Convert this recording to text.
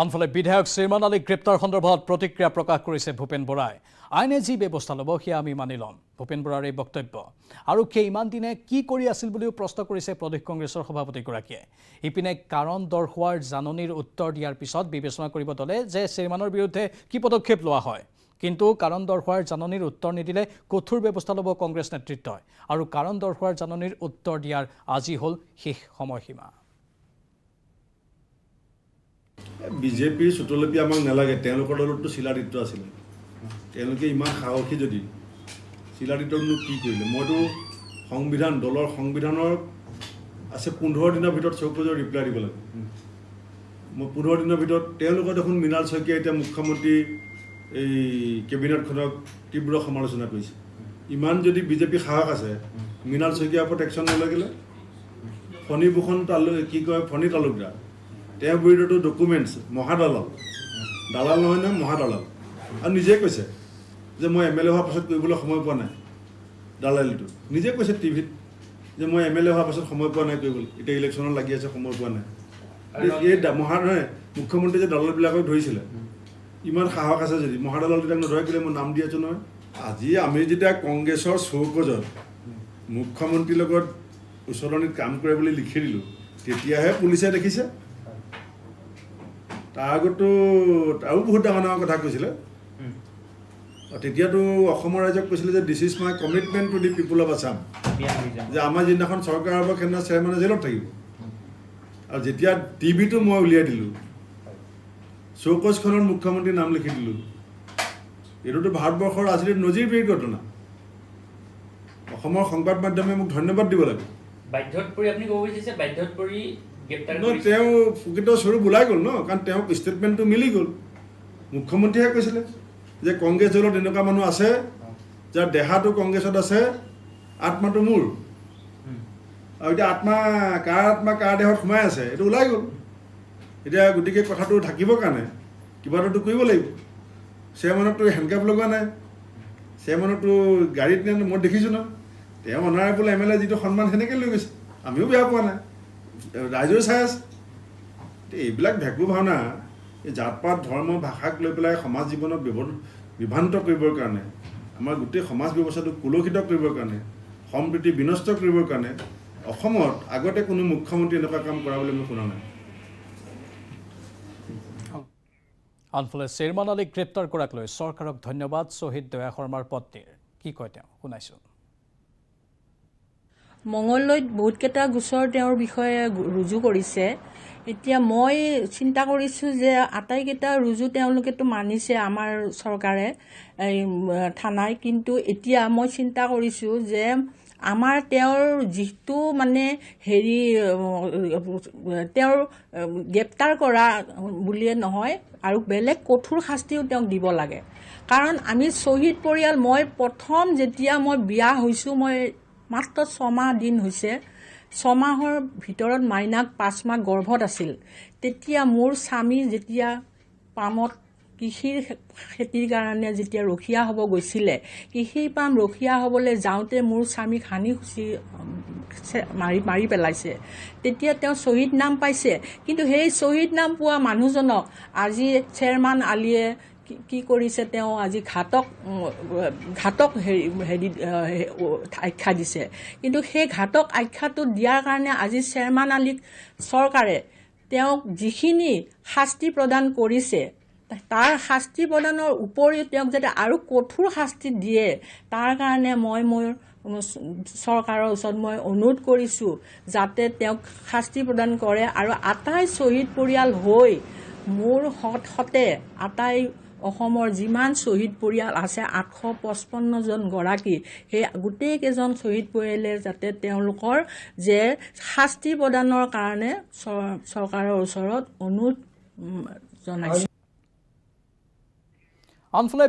আনফালে বিধায়ক শ্ৰীমান আলীক গ্ৰেপ্তাৰ সন্দৰ্ভত প্ৰতিক্ৰিয়া প্ৰকাশ কৰিছে ভূপেন বৰাই। আইনে যি ব্যৱস্থা ল'ব সেয়া আমি মানি ল'ম। ভূপেন বৰাৰ এই বক্তব্য। আৰক্ষীয়ে ইমান দিনে কি কৰি আছিল বুলিও প্ৰশ্ন কৰিছে প্ৰদেশ কংগ্ৰেছৰ সভাপতিগৰাকীয়ে। ইপিনে কাৰণ দৰ্শোৱাৰ জাননীৰ উত্তৰ দিয়াৰ পিছত বিবেচনা কৰিব দলে যে শ্ৰীমানৰ বিৰুদ্ধে কি পদক্ষেপ লোৱা হয়। কিন্তু কাৰণ দৰ্শোৱাৰ জাননীৰ উত্তৰ নিদিলে কঠোৰ ব্যৱস্থা ল'ব কংগ্ৰেছ নেতৃত্বই। আৰু কাৰণ দৰ্শোৱাৰ জাননীৰ উত্তৰ দিয়াৰ আজি হ'ল শেষ সময়সীমা। বিজেপিৰ চুটলপি আমাক নালাগে, তেওঁলোকৰ দলতো শিলাদিত্য আছিলে। তেওঁলোকে ইমান সাহসী যদি শিলাদিত্যনো কি কৰিলে। মইতো দলৰ সংবিধানৰ আছে 15 দিনৰ ভিতৰত চৌকজৰ ৰিপ্লাই দিব লাগে। মই 15 দিনৰ ভিতৰত তেওঁলোকৰ দেখোন মৃণাল শইকীয়াই এতিয়া মুখ্যমন্ত্ৰী এই কেবিনেটখনক তীব্ৰ সমালোচনা কৰিছে। ইমান যদি বিজেপি সাহস আছে, মৃণাল শইকীয়াৰ ওপৰত একশ্যন নলগিলে। ফণীভূষণ ফণী তালুকদাৰ তেওঁৰ বিৰুদ্ধে ডকুমেণ্টছ মহাদালাল, দালাল নহয় নহয় মহাদালাল, আৰু নিজে কৈছে যে মই MLA হোৱাৰ পাছত কৰিবলৈ সময় পোৱা নাই। দালালিটো নিজে কৈছে টিভিত যে মই MLA হোৱাৰ পাছত সময় পোৱা নাই কৰিবলৈ, এতিয়া ইলেকশ্যনত লাগি আছে সময় পোৱা নাই। এই মুখ্যমন্ত্ৰী যে দালালবিলাকক ধৰিছিলে, ইমান সাহস আছে যদি মহাদালাল কেইটাক নধৰে কেলৈ মই নাম দি আছোঁ নহয়। আজি আমি যেতিয়া কংগ্ৰেছৰ চৌকজত মুখ্যমন্ত্ৰীৰ লগত উচলনিত কাম কৰে বুলি লিখি দিলোঁ, তেতিয়াহে পুলিচে দেখিছে। তাৰ আগতো আৰু বহুত ডাঙৰ ডাঙৰ কথা কৈছিলে। তেতিয়াতো অসমৰ ৰাইজক কৈছিলে যে this is my commitment to the people of Assam, যে আমাৰ যিদিনাখন চৰকাৰ হ'ব সেইদিনা চেয়াৰমেনে জেলত থাকিব। আৰু যেতিয়া টিভিটো মই উলিয়াই দিলোঁ, চৌকজখনত মুখ্যমন্ত্ৰীৰ নাম লিখি দিলোঁ, এইটোতো ভাৰতবৰ্ষৰ ৰাজনীতিৰ নজিৰবিহীন ঘটনা। অসমৰ সংবাদ মাধ্যমে মোক ধন্যবাদ দিব লাগে। বাধ্যত পৰি আপুনি ক'ব বিচাৰিছে, বাধ্যত পৰি তেওঁ প্ৰকৃত স্বৰূপ ওলাই গ'ল ন, কাৰণ তেওঁ ষ্টেটমেণ্টটো মিলি গ'ল। মুখ্যমন্ত্ৰীয়ে কৈছিলে যে কংগ্ৰেছ দলত এনেকুৱা মানুহ আছে যাৰ দেহাটো কংগ্ৰেছত আছে, আত্মাটো মোৰ। আৰু এতিয়া কাৰ দেহত সোমাই আছে এইটো ওলাই গ'ল। এতিয়া গতিকে কথাটো ঢাকিবৰ কাৰণে কিবা এটাতো কৰিব লাগিব। চেয়াৰমেনকতো হেণ্ডকাপ লগোৱা নাই, চেয়াৰমেনকতো গাড়ীত নিয়ে, মই দেখিছোঁ ন। তেওঁ অনাৰেবল MLA যিটো সন্মান সেনেকৈ লৈ গৈছে, আমিও বেয়া পোৱা নাই, ৰাইজেও চাই আছে। এইবিলাক ভেকু ভাওনা, এই জাত পাত ধৰ্ম ভাষাক লৈ পেলাই সমাজ জীৱনক বিভ্ৰান্ত কৰিবৰ কাৰণে, আমাৰ গোটেই সমাজ ব্যৱস্থাটো কুলসিত কৰিবৰ কাৰণে, সম্প্ৰীতি বিনষ্ট কৰিবৰ কাৰণে অসমত আগতে কোনো মুখ্যমন্ত্ৰী এনেকুৱা কাম কৰা বুলি মই শুনা নাই। আনফালে শ্ৰীমান আলীক গ্ৰেপ্তাৰ কৰাক লৈ চৰকাৰক ধন্যবাদ শ্বহীদ দয়া শৰ্মাৰ পত্নীৰ। কি কয় তেওঁ শুনাইছোঁ। মঙলদৈত বহুতকেইটা গোচৰ তেওঁৰ বিষয়ে ৰুজু কৰিছে। এতিয়া মই চিন্তা কৰিছোঁ যে আটাইকেইটা ৰুজু তেওঁলোকেতো মানিছে আমাৰ চৰকাৰে এই থানাই, কিন্তু এতিয়া মই চিন্তা কৰিছোঁ যে আমাৰ তেওঁৰ যিটো মানে তেওঁৰ গ্ৰেপ্তাৰ কৰা বুলিয়ে নহয়, আৰু বেলেগ কঠোৰ শাস্তিও তেওঁক দিব লাগে। কাৰণ আমি শ্বহীদ পৰিয়াল, মই প্ৰথম যেতিয়া মই বিয়া হৈছোঁ, মই মাত্ৰ 6 মাহ দিন হৈছে, 6 মাহৰ ভিতৰত মাইনাক 5 মাহ গৰ্ভত আছিল। তেতিয়া মোৰ স্বামী যেতিয়া পামত কৃষিৰ খেতিৰ কাৰণে যেতিয়া ৰখীয়া হ'ব গৈছিলে, কৃষিৰ পাম ৰখীয়া হ'বলৈ যাওঁতে মোৰ স্বামীক সানি খুচি মাৰি পেলাইছে। তেতিয়া তেওঁ শ্বহীদ নাম পাইছে, কিন্তু সেই শ্বহীদ নাম পোৱা মানুহজনক আজি চেয়াৰমেন আলীয়ে কি কৰিছে, তেওঁ আজি ঘাতক আখ্যা দিছে। কিন্তু সেই ঘাতক আখ্যাটো দিয়াৰ কাৰণে আজি চেয়াৰমেন আলীক চৰকাৰে তেওঁক যিখিনি শাস্তি প্ৰদান কৰিছে, তাৰ শাস্তি প্ৰদানৰ উপৰিও তেওঁক যাতে আৰু কঠোৰ শাস্তি দিয়ে, তাৰ কাৰণে মই মোৰ চৰকাৰৰ ওচৰত মই অনুৰোধ কৰিছোঁ যাতে তেওঁক শাস্তি প্ৰদান কৰে। আৰু আটাই শ্বহীদ পৰিয়াল হৈ মোৰ সতে আটাই অসমৰ যিমান শ্বহীদ পৰিয়াল আছে 855 জন গৰাকী, সেই গোটেইকেইজন শ্বহীদ পৰিয়ালে যাতে তেওঁলোকৰ যে শাস্তি প্ৰদানৰ কাৰণে চৰকাৰৰ ওচৰত অনুৰোধ জনাইছোঁ। আনফালে